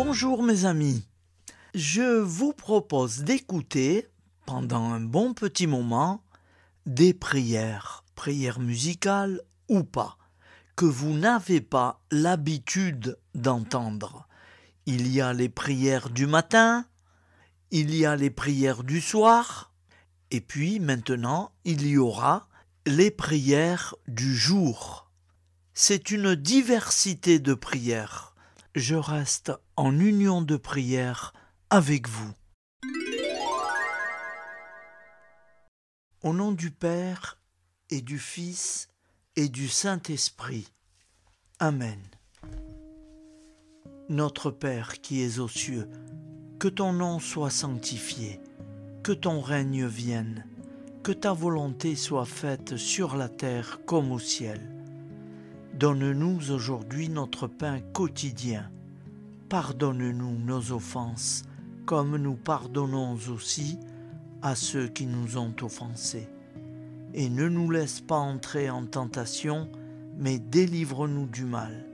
Bonjour mes amis, je vous propose d'écouter, pendant un bon petit moment, des prières musicales ou pas, que vous n'avez pas l'habitude d'entendre. Il y a les prières du matin, il y a les prières du soir, et puis maintenant il y aura les prières du jour. C'est une diversité de prières. Je reste en union de prière avec vous. Au nom du Père et du Fils et du Saint-Esprit. Amen. Notre Père qui es aux cieux, que ton nom soit sanctifié, que ton règne vienne, que ta volonté soit faite sur la terre comme au ciel. Donne-nous aujourd'hui notre pain quotidien. Pardonne-nous nos offenses, comme nous pardonnons aussi à ceux qui nous ont offensés. Et ne nous laisse pas entrer en tentation, mais délivre-nous du mal.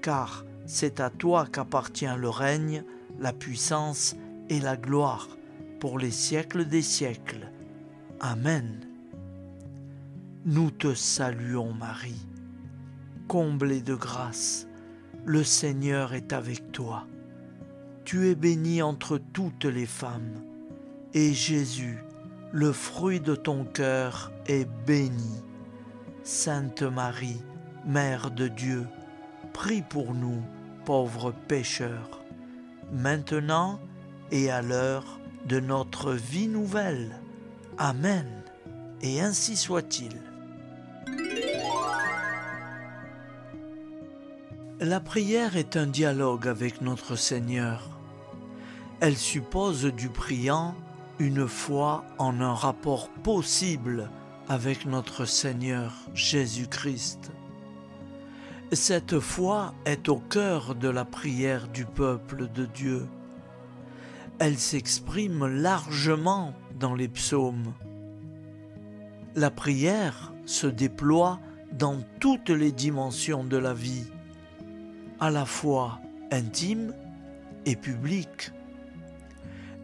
Car c'est à toi qu'appartient le règne, la puissance et la gloire, pour les siècles des siècles. Amen. Nous te saluons, Marie. Comblée de grâce, le Seigneur est avec toi. Tu es bénie entre toutes les femmes, et Jésus, le fruit de ton cœur, est béni. Sainte Marie, Mère de Dieu, prie pour nous, pauvres pécheurs, maintenant et à l'heure de notre vie nouvelle. Amen. Et ainsi soit-il. La prière est un dialogue avec notre Seigneur. Elle suppose du priant une foi en un rapport possible avec notre Seigneur Jésus-Christ. Cette foi est au cœur de la prière du peuple de Dieu. Elle s'exprime largement dans les psaumes. La prière se déploie dans toutes les dimensions de la vie, à la fois intime et publique,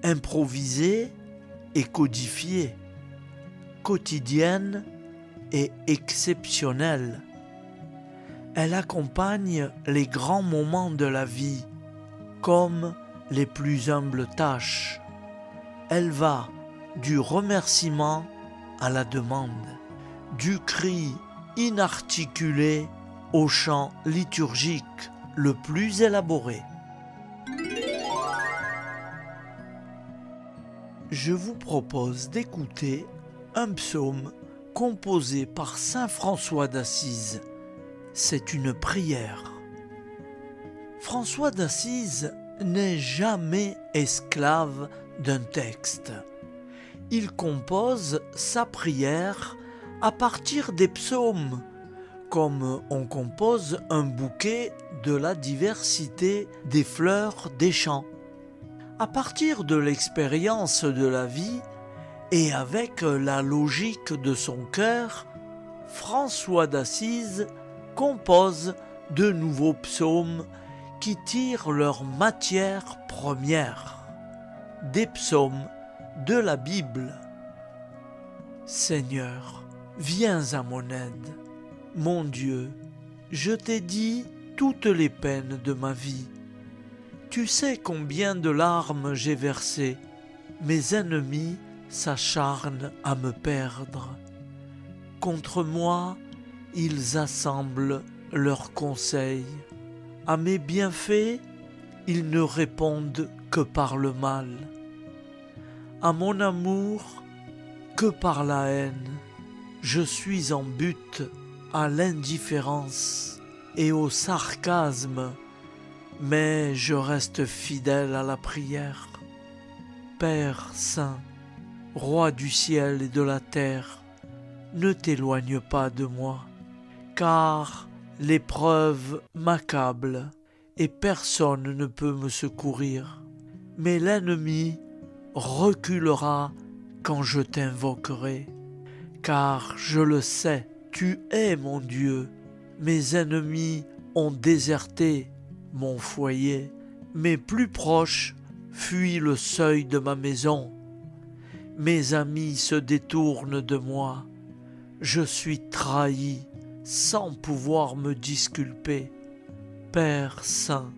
improvisée et codifiée, quotidienne et exceptionnelle. Elle accompagne les grands moments de la vie, comme les plus humbles tâches. Elle va du remerciement à la demande, du cri inarticulé au chant liturgique le plus élaboré. Je vous propose d'écouter un psaume composé par saint François d'Assise. C'est une prière. François d'Assise n'est jamais esclave d'un texte. Il compose sa prière à partir des psaumes, comme on compose un bouquet de la diversité des fleurs des champs. À partir de l'expérience de la vie et avec la logique de son cœur, François d'Assise compose de nouveaux psaumes qui tirent leur matière première, des psaumes de la Bible. Seigneur, viens à mon aide. Mon Dieu, je t'ai dit toutes les peines de ma vie. Tu sais combien de larmes j'ai versées. Mes ennemis s'acharnent à me perdre. Contre moi, ils assemblent leurs conseils. À mes bienfaits, ils ne répondent que par le mal. À mon amour, que par la haine. Je suis en butte à l'indifférence et au sarcasme, mais je reste fidèle à la prière. Père saint, roi du ciel et de la terre, ne t'éloigne pas de moi, car l'épreuve m'accable et personne ne peut me secourir. Mais l'ennemi reculera quand je t'invoquerai, car je le sais, tu es mon Dieu. Mes ennemis ont déserté mon foyer, Mes plus proches fuient le seuil de ma maison. Mes amis se détournent de moi. Je suis trahi sans pouvoir me disculper. Père saint,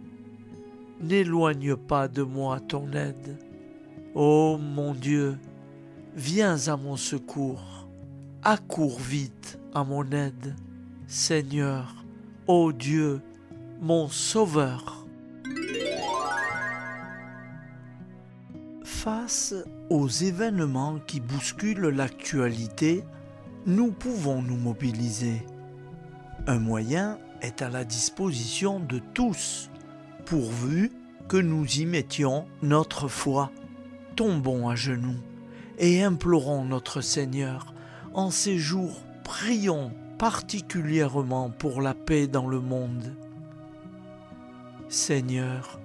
n'éloigne pas de moi ton aide. Ô mon Dieu, viens à mon secours. Accours vite à mon aide. Seigneur, ô Dieu, mon Sauveur. Face aux événements qui bousculent l'actualité, nous pouvons nous mobiliser. Un moyen est à la disposition de tous, pourvu que nous y mettions notre foi. Tombons à genoux et implorons notre Seigneur. En ces jours, prions particulièrement pour la paix dans le monde. Seigneur,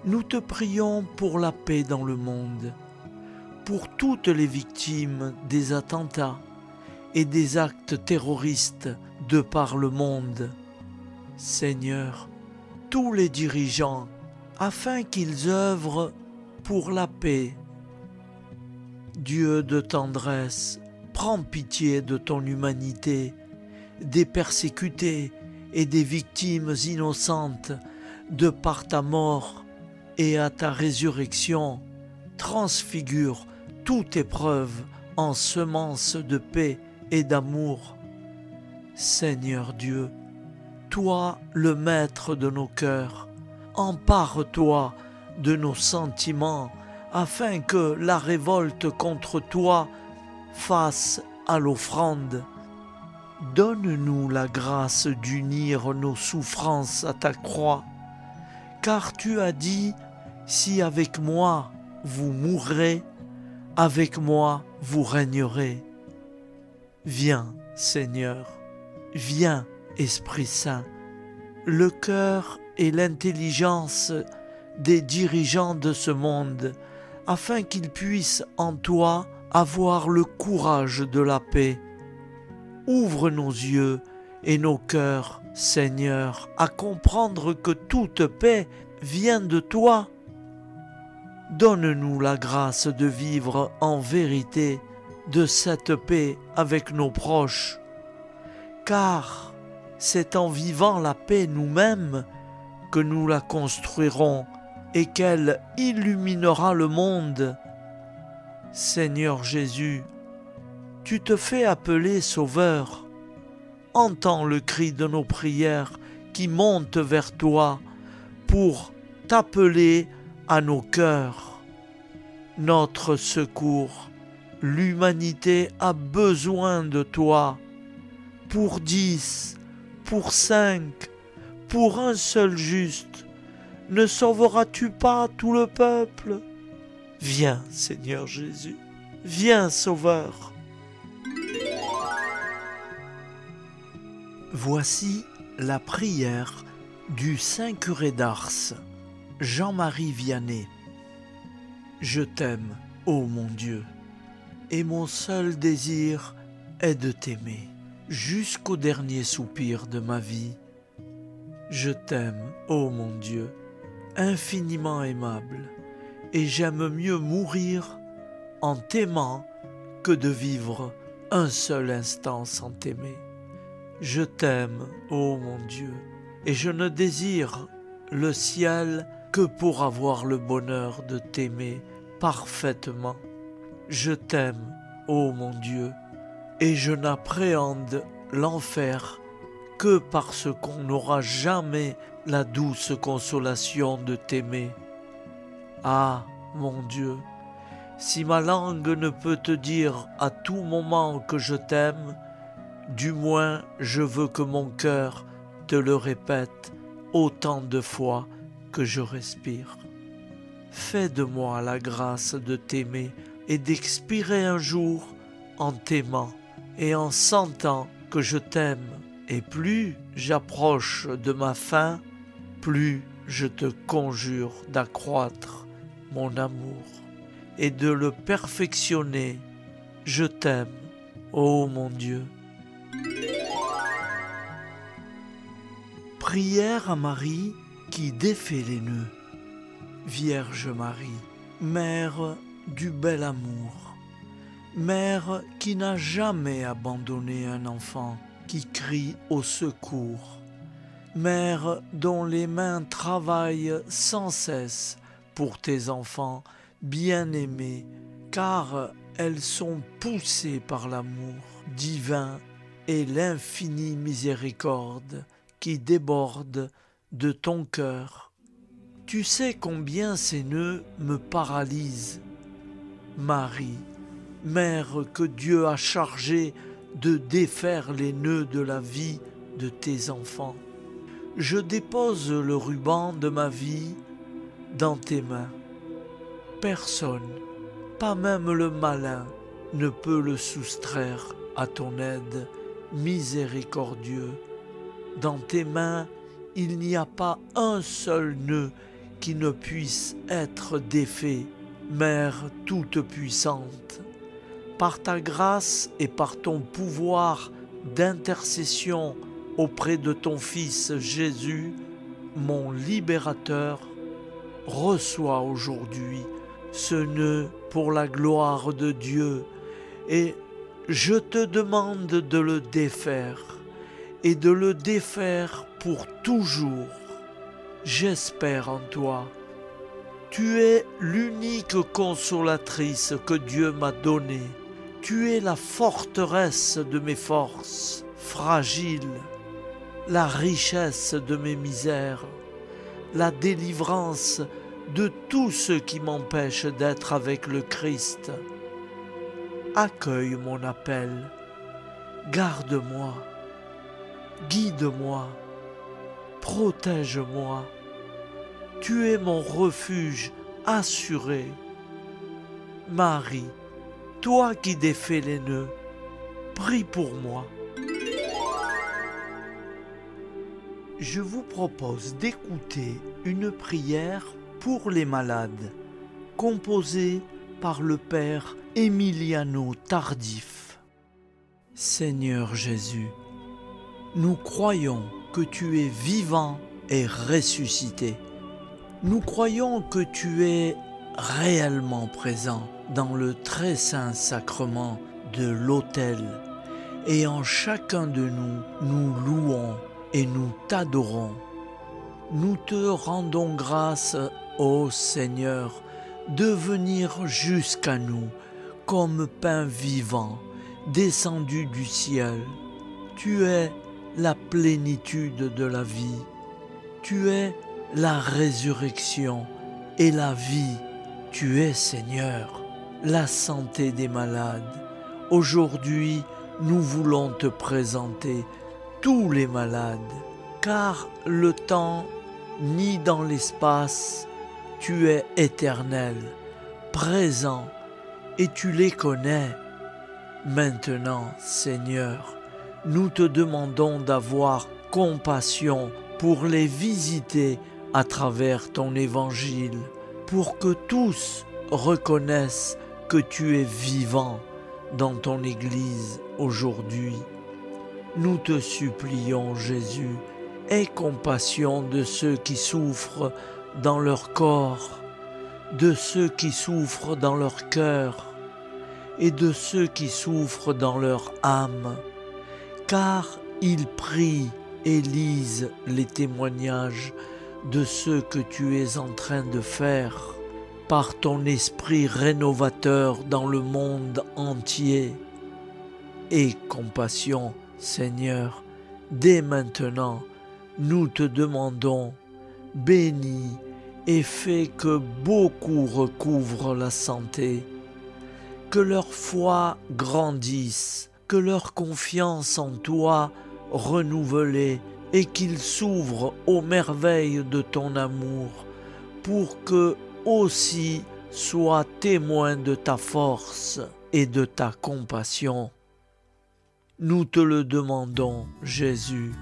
nous te prions pour la paix dans le monde, pour toutes les victimes des attentats et des actes terroristes de par le monde. Seigneur, tous les dirigeants, afin qu'ils œuvrent pour la paix. Dieu de tendresse, prends pitié de ton humanité, des persécutés et des victimes innocentes de par ta mort, et à ta résurrection, transfigure toute épreuve en semence de paix et d'amour. Seigneur Dieu, toi le maître de nos cœurs, empare-toi de nos sentiments afin que la révolte contre toi fasse à l'offrande. Donne-nous la grâce d'unir nos souffrances à ta croix, car tu as dit, si avec moi vous mourrez, avec moi vous régnerez. Viens, Seigneur, viens, Esprit Saint, le cœur et l'intelligence des dirigeants de ce monde, afin qu'ils puissent en toi avoir le courage de la paix. Ouvre nos yeux et nos cœurs, Seigneur, à comprendre que toute paix vient de toi. Donne-nous la grâce de vivre en vérité de cette paix avec nos proches, car c'est en vivant la paix nous-mêmes que nous la construirons et qu'elle illuminera le monde. Seigneur Jésus, tu te fais appeler Sauveur. Entends le cri de nos prières qui montent vers toi pour t'appeler à nos cœurs. Notre secours, l'humanité a besoin de toi. Pour 10, pour 5, pour un seul juste, ne sauveras-tu pas tout le peuple? Viens, Seigneur Jésus, viens, Sauveur. Voici la prière du Saint curé d'Ars, Jean-Marie Vianney. Je t'aime, ô mon Dieu, et mon seul désir est de t'aimer jusqu'au dernier soupir de ma vie. Je t'aime, ô mon Dieu, infiniment aimable, et j'aime mieux mourir en t'aimant que de vivre un seul instant sans t'aimer. Je t'aime, ô mon Dieu, et je ne désire le ciel que pour avoir le bonheur de t'aimer parfaitement. Je t'aime, ô mon Dieu, et je n'appréhende l'enfer que parce qu'on n'aura jamais la douce consolation de t'aimer. Ah, mon Dieu, si ma langue ne peut te dire à tout moment que je t'aime, du moins je veux que mon cœur te le répète autant de fois que je respire. Fais de moi la grâce de t'aimer et d'expirer un jour en t'aimant et en sentant que je t'aime. Et plus j'approche de ma fin, plus je te conjure d'accroître mon amour et de le perfectionner. Je t'aime, ô mon Dieu. Prière à Marie qui défait les nœuds. Vierge Marie, Mère du bel amour, Mère qui n'a jamais abandonné un enfant qui crie au secours, Mère dont les mains travaillent sans cesse pour tes enfants bien-aimés, car elles sont poussées par l'amour divin et l'infinie miséricorde qui déborde de ton cœur. Tu sais combien ces nœuds me paralysent. Marie, Mère que Dieu a chargée de défaire les nœuds de la vie de tes enfants, je dépose le ruban de ma vie dans tes mains. Personne, pas même le malin, ne peut le soustraire à ton aide, miséricordieux. Dans tes mains, il n'y a pas un seul nœud qui ne puisse être défait, Mère toute puissante. Par ta grâce et par ton pouvoir d'intercession auprès de ton Fils Jésus, mon libérateur, reçois aujourd'hui ce nœud pour la gloire de Dieu et je te demande de le défaire et de le défaire pour toujours. J'espère en toi. Tu es l'unique consolatrice que Dieu m'a donnée. Tu es la forteresse de mes forces fragiles, la richesse de mes misères, la délivrance de tout ce qui m'empêche d'être avec le Christ. Accueille mon appel, garde-moi, guide-moi, protège-moi. Tu es mon refuge assuré. Marie, toi qui défais les nœuds, prie pour moi. Je vous propose d'écouter une prière pour les malades, composée par le Père Emiliano Tardif. Seigneur Jésus, nous croyons que tu es vivant et ressuscité. Nous croyons que tu es réellement présent dans le très saint sacrement de l'autel et en chacun de nous, nous louons et nous t'adorons. Nous te rendons grâce, ô Seigneur, de venir jusqu'à nous comme pain vivant descendu du ciel. Tu es la plénitude de la vie. Tu es la résurrection et la vie. Tu es, Seigneur, la santé des malades. Aujourd'hui, nous voulons te présenter tous les malades, car le temps ni dans l'espace, tu es éternel, présent, et tu les connais. Maintenant, Seigneur, nous te demandons d'avoir compassion pour les visiter à travers ton évangile, pour que tous reconnaissent que tu es vivant dans ton Église aujourd'hui. Nous te supplions, Jésus, aie compassion de ceux qui souffrent dans leur corps, de ceux qui souffrent dans leur cœur et de ceux qui souffrent dans leur âme, car ils prient et lisent les témoignages de ce que tu es en train de faire par ton esprit rénovateur dans le monde entier. Aie compassion, Seigneur, dès maintenant, nous te demandons, bénis et fais que beaucoup recouvrent la santé, que leur foi grandisse, que leur confiance en toi renouvelée et qu'ils s'ouvrent aux merveilles de ton amour pour que aussi soient témoins de ta force et de ta compassion. Nous te le demandons, Jésus,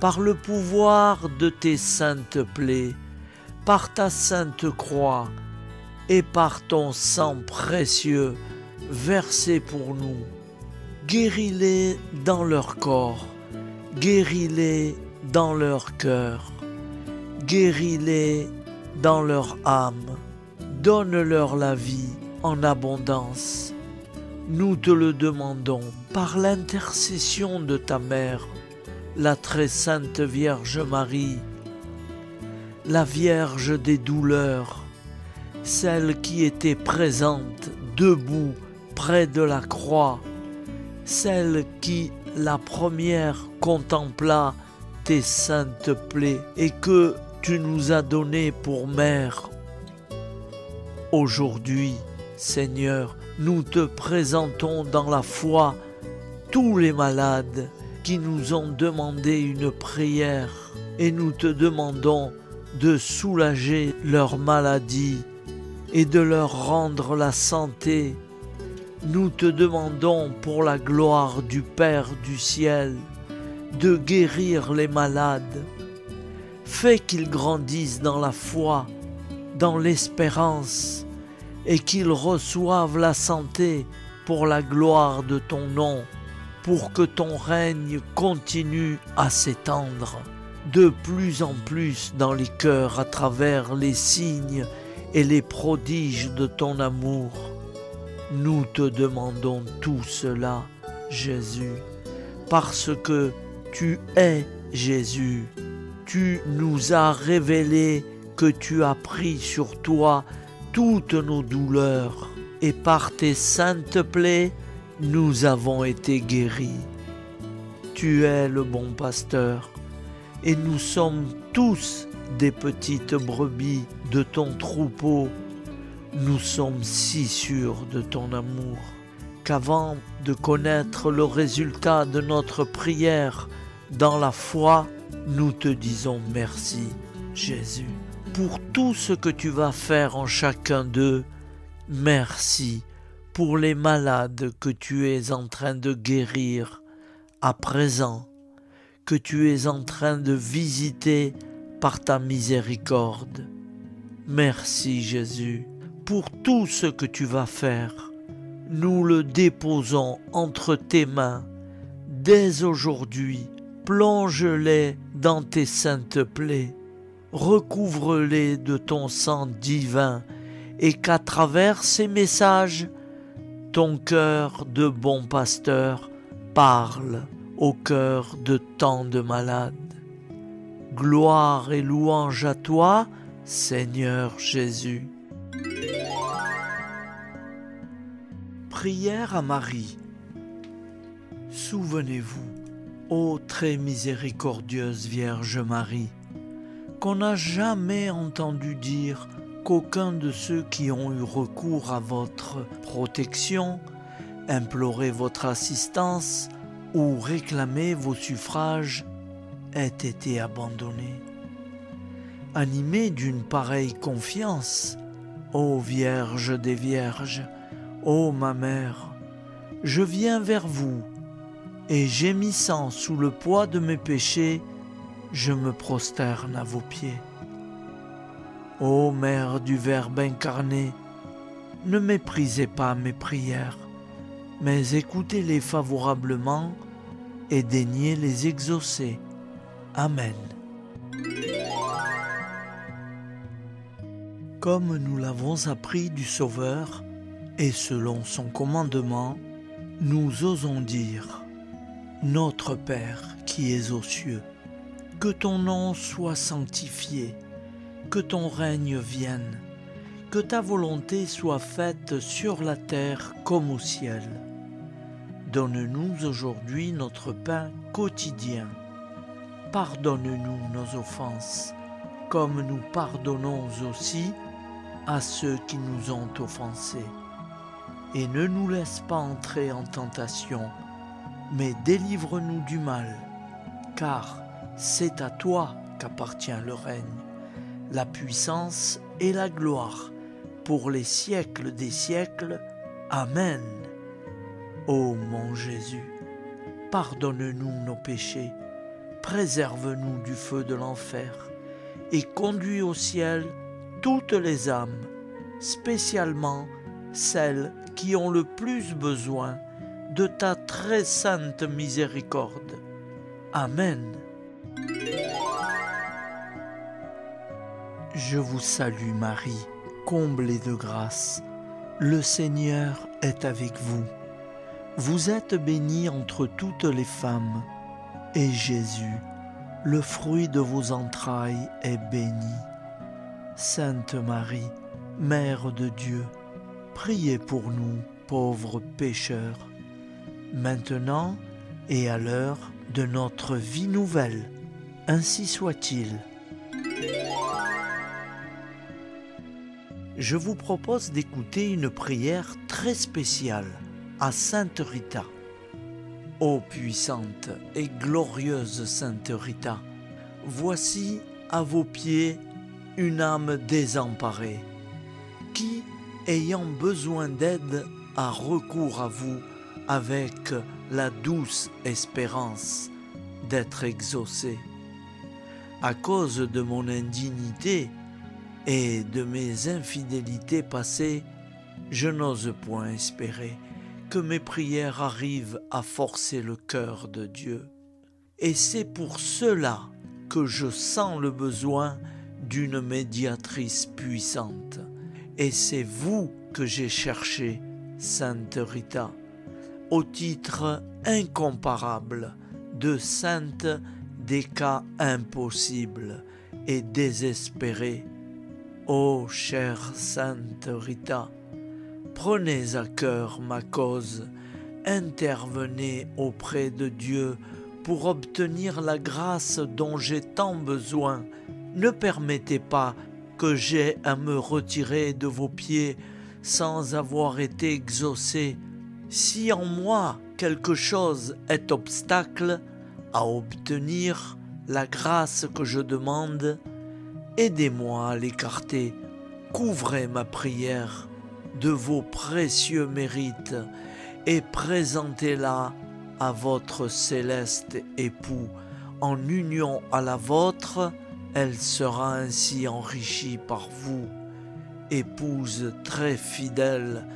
par le pouvoir de tes saintes plaies, par ta sainte croix et par ton sang précieux versé pour nous. Guéris-les dans leur corps, guéris-les dans leur cœur, guéris-les dans leur âme. Donne-leur la vie en abondance. Nous te le demandons par l'intercession de ta mère, la très sainte Vierge Marie, la Vierge des douleurs, celle qui était présente, debout, près de la croix, celle qui, la première, contempla tes saintes plaies et que tu nous as données pour mère. Aujourd'hui, Seigneur, nous te présentons dans la foi tous les malades qui nous ont demandé une prière et nous te demandons de soulager leur maladie et de leur rendre la santé. Nous te demandons pour la gloire du Père du ciel de guérir les malades. Fais qu'ils grandissent dans la foi, dans l'espérance et qu'ils reçoivent la santé pour la gloire de ton nom, pour que ton règne continue à s'étendre de plus en plus dans les cœurs à travers les signes et les prodiges de ton amour. Nous te demandons tout cela, Jésus, parce que tu es Jésus. Tu nous as révélé que tu as pris sur toi toutes nos douleurs et par tes saintes plaies, nous avons été guéris. Tu es le bon pasteur et nous sommes tous des petites brebis de ton troupeau. Nous sommes si sûrs de ton amour qu'avant de connaître le résultat de notre prière dans la foi, nous te disons merci, Jésus, pour tout ce que tu vas faire en chacun d'eux. Merci pour les malades que tu es en train de guérir à présent, que tu es en train de visiter par ta miséricorde. Merci Jésus pour tout ce que tu vas faire. Nous le déposons entre tes mains dès aujourd'hui. Plonge-les dans tes saintes plaies, recouvre-les de ton sang divin et qu'à travers ces messages, ton cœur de bon pasteur parle au cœur de tant de malades. Gloire et louange à toi, Seigneur Jésus. Prière à Marie. Souvenez-vous, ô très miséricordieuse Vierge Marie, qu'on n'a jamais entendu dire qu'aucun de ceux qui ont eu recours à votre protection, imploré votre assistance ou réclamé vos suffrages ait été abandonné. Animé d'une pareille confiance, ô Vierge des Vierges, ô ma mère, je viens vers vous, et gémissant sous le poids de mes péchés, je me prosterne à vos pieds. Ô Mère du Verbe incarné, ne méprisez pas mes prières, mais écoutez-les favorablement et daignez les exaucer. Amen. Comme nous l'avons appris du Sauveur, et selon son commandement, nous osons dire: Notre Père qui es aux cieux, que ton nom soit sanctifié, que ton règne vienne, que ta volonté soit faite sur la terre comme au ciel. Donne-nous aujourd'hui notre pain quotidien. Pardonne-nous nos offenses, comme nous pardonnons aussi à ceux qui nous ont offensés. Et ne nous laisse pas entrer en tentation, mais délivre-nous du mal, car c'est à toi qu'appartient le règne, la puissance et la gloire, pour les siècles des siècles. Amen. Ô mon Jésus, pardonne-nous nos péchés, préserve-nous du feu de l'enfer, et conduis au ciel toutes les âmes, spécialement celles qui ont le plus besoin de ta très sainte miséricorde. Amen. Je vous salue Marie, comblée de grâce. Le Seigneur est avec vous. Vous êtes bénie entre toutes les femmes, et Jésus, le fruit de vos entrailles, est béni. Sainte Marie, Mère de Dieu, priez pour nous, pauvres pécheurs, maintenant et à l'heure de notre vie nouvelle. Ainsi soit-il. Je vous propose d'écouter une prière très spéciale à Sainte Rita. Ô puissante et glorieuse Sainte Rita, voici à vos pieds une âme désemparée, qui, ayant besoin d'aide, a recours à vous avec la douce espérance d'être exaucée. À cause de mon indignité et de mes infidélités passées, je n'ose point espérer que mes prières arrivent à forcer le cœur de Dieu. Et c'est pour cela que je sens le besoin d'une médiatrice puissante. Et c'est vous que j'ai cherché, Sainte Rita, au titre incomparable de sainte des cas impossibles et désespérés. Ô chère Sainte Rita, prenez à cœur ma cause, intervenez auprès de Dieu pour obtenir la grâce dont j'ai tant besoin. Ne permettez pas que j'aie à me retirer de vos pieds sans avoir été exaucé. Si en moi quelque chose est obstacle à obtenir la grâce que je demande, aidez-moi à l'écarter, couvrez ma prière de vos précieux mérites et présentez-la à votre céleste époux. En union à la vôtre, elle sera ainsi enrichie par vous. Épouse très fidèle,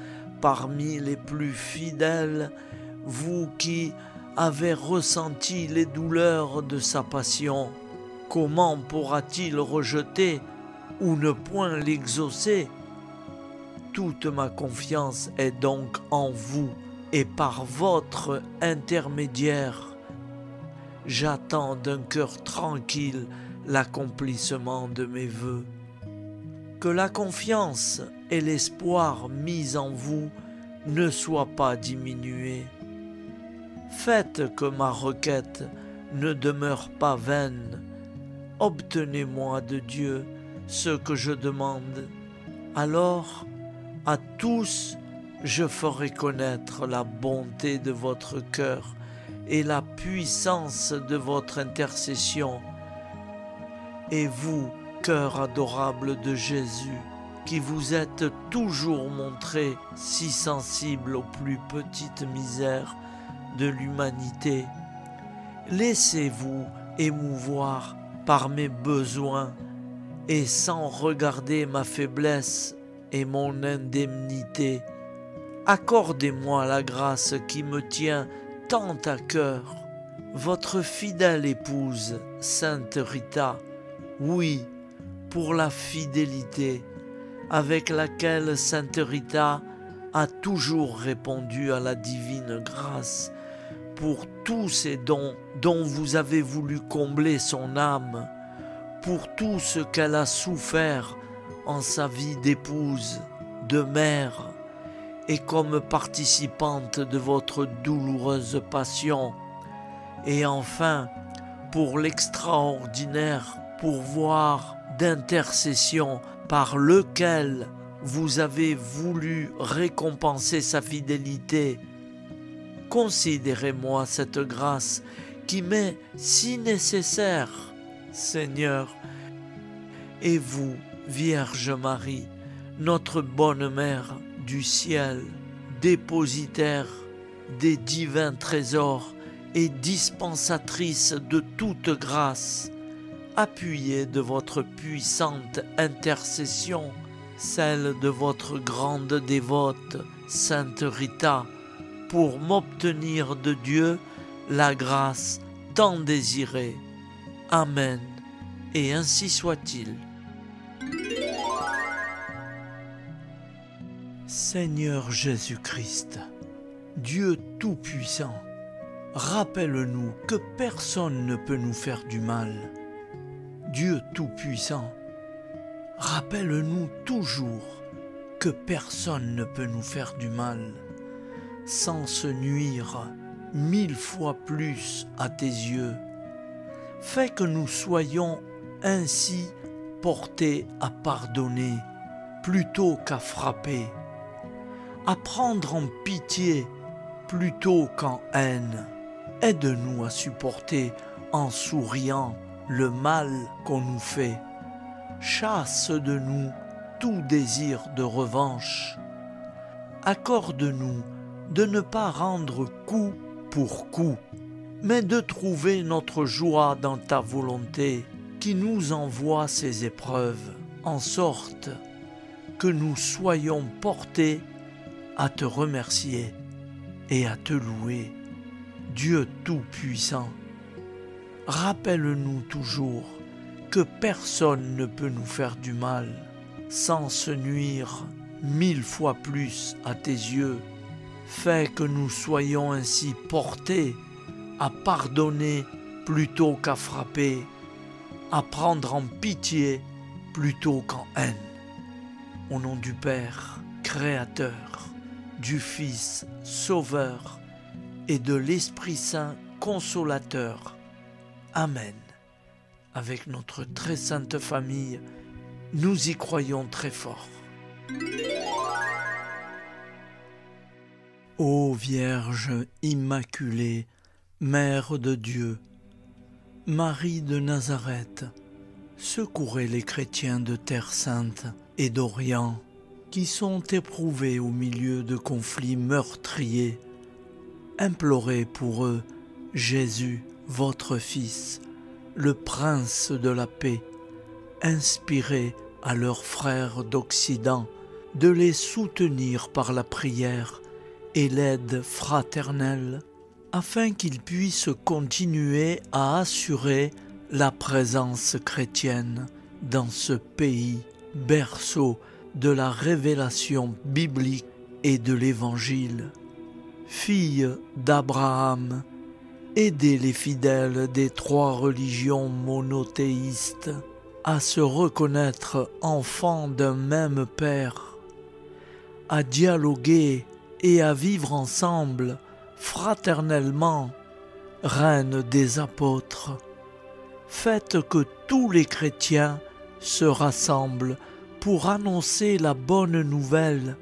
parmi les plus fidèles, vous qui avez ressenti les douleurs de sa passion, comment pourra-t-il rejeter ou ne point l'exaucer? Toute ma confiance est donc en vous, et par votre intermédiaire, j'attends d'un cœur tranquille l'accomplissement de mes vœux. Que la confiance et l'espoir mis en vous ne soient pas diminués. Faites que ma requête ne demeure pas vaine. Obtenez-moi de Dieu ce que je demande. Alors, à tous, je ferai connaître la bonté de votre cœur et la puissance de votre intercession. Et vous, cœur adorable de Jésus, qui vous êtes toujours montré si sensible aux plus petites misères de l'humanité, laissez-vous émouvoir par mes besoins et sans regarder ma faiblesse et mon indemnité, accordez-moi la grâce qui me tient tant à cœur. Votre fidèle épouse, Sainte Rita, oui, pour la fidélité avec laquelle Sainte Rita a toujours répondu à la divine grâce, pour tous ces dons dont vous avez voulu combler son âme, pour tout ce qu'elle a souffert en sa vie d'épouse, de mère, et comme participante de votre douloureuse passion, et enfin pour l'extraordinaire pourvoir d'intercession par lequel vous avez voulu récompenser sa fidélité. Considérez-moi cette grâce qui m'est si nécessaire, Seigneur. Et vous, Vierge Marie, notre bonne Mère du ciel, dépositaire des divins trésors et dispensatrice de toute grâce, appuyez de votre puissante intercession celle de votre grande dévote, Sainte Rita, pour m'obtenir de Dieu la grâce tant désirée. Amen. Et ainsi soit-il. Seigneur Jésus-Christ, Dieu Tout-Puissant, rappelle-nous que personne ne peut nous faire du mal. Dieu Tout-Puissant, rappelle-nous toujours que personne ne peut nous faire du mal sans se nuire 1000 fois plus à tes yeux. Fais que nous soyons ainsi portés à pardonner plutôt qu'à frapper, à prendre en pitié plutôt qu'en haine. Aide-nous à supporter en souriant le mal qu'on nous fait. Chasse de nous tout désir de revanche. Accorde-nous de ne pas rendre coup pour coup, mais de trouver notre joie dans ta volonté qui nous envoie ces épreuves, en sorte que nous soyons portés à te remercier et à te louer. Dieu Tout-Puissant, rappelle-nous toujours que personne ne peut nous faire du mal sans se nuire 1000 fois plus à tes yeux. Fais que nous soyons ainsi portés à pardonner plutôt qu'à frapper, à prendre en pitié plutôt qu'en haine. Au nom du Père, Créateur, du Fils, Sauveur, et de l'Esprit Saint, Consolateur. Amen. Avec notre très sainte famille, nous y croyons très fort. Ô Vierge Immaculée, Mère de Dieu, Marie de Nazareth, secourez les chrétiens de Terre Sainte et d'Orient qui sont éprouvés au milieu de conflits meurtriers. Implorez pour eux Jésus, votre Fils, le Prince de la paix. Inspirez à leurs frères d'Occident de les soutenir par la prière et l'aide fraternelle, afin qu'ils puissent continuer à assurer la présence chrétienne dans ce pays, berceau de la révélation biblique et de l'Évangile. Fille d'Abraham, aidez les fidèles des 3 religions monothéistes à se reconnaître enfants d'un même Père, à dialoguer et à vivre ensemble fraternellement, reine des apôtres. Faites que tous les chrétiens se rassemblent pour annoncer la bonne nouvelle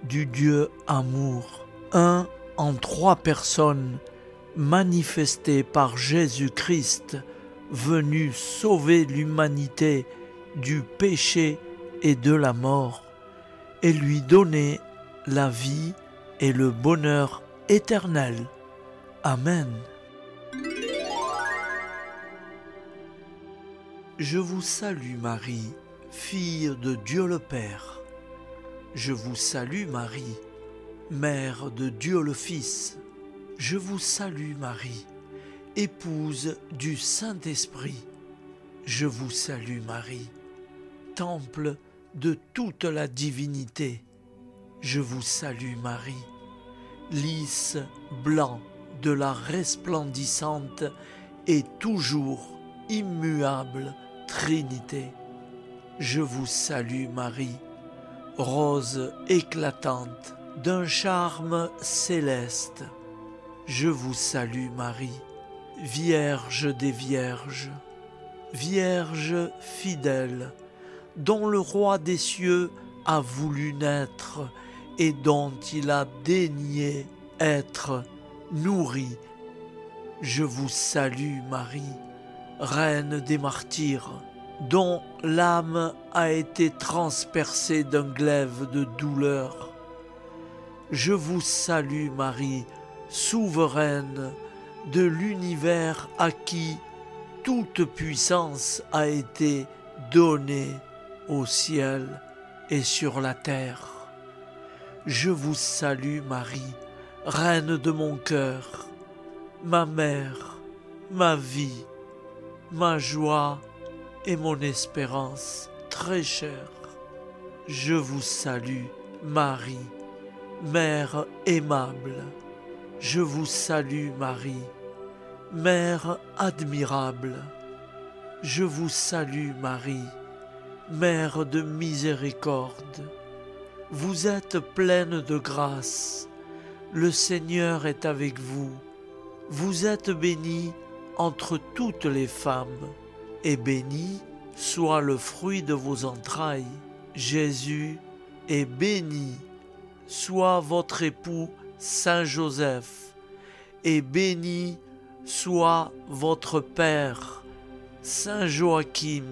du Dieu amour, un en 3 personnes, manifesté par Jésus-Christ, venu sauver l'humanité du péché et de la mort, et lui donner la vie et le bonheur éternel. Amen. Je vous salue Marie, fille de Dieu le Père. Je vous salue Marie, Mère de Dieu le Fils. Je vous salue Marie, épouse du Saint-Esprit. Je vous salue Marie, temple de toute la divinité. Je vous salue Marie, lys blanc de la resplendissante et toujours immuable Trinité. Je vous salue Marie, rose éclatante d'un charme céleste. Je vous salue Marie, Vierge des Vierges, Vierge fidèle, dont le Roi des cieux a voulu naître et dont il a daigné être nourri. Je vous salue Marie, Reine des martyrs, dont l'âme a été transpercée d'un glaive de douleur. Je vous salue Marie, souveraine de l'univers à qui toute puissance a été donnée au ciel et sur la terre. Je vous salue Marie, Reine de mon cœur, ma mère, ma vie, ma joie et mon espérance très chère. Je vous salue Marie, Mère aimable, je vous salue Marie. Mère admirable, je vous salue Marie. Mère de miséricorde, vous êtes pleine de grâce. Le Seigneur est avec vous. Vous êtes bénie entre toutes les femmes, et béni soit le fruit de vos entrailles. Jésus est béni. Soit votre époux Saint Joseph, et béni soit votre Père Saint Joachim,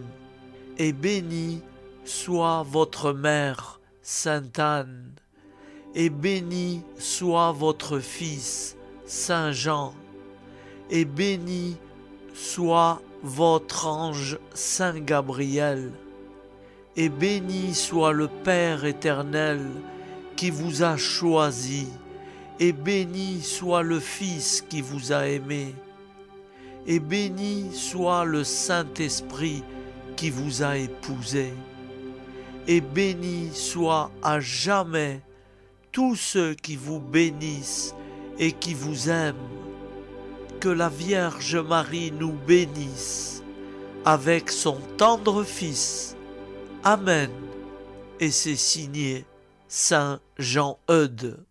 et béni soit votre mère Sainte Anne, et béni soit votre fils Saint Jean, et béni soit votre ange Saint Gabriel, et béni soit le Père éternel qui vous a choisi, et béni soit le Fils qui vous a aimé, et béni soit le Saint-Esprit qui vous a épousé, et béni soit à jamais tous ceux qui vous bénissent et qui vous aiment. Que la Vierge Marie nous bénisse avec son tendre Fils. Amen. Et c'est signé Saint Jean Eudes.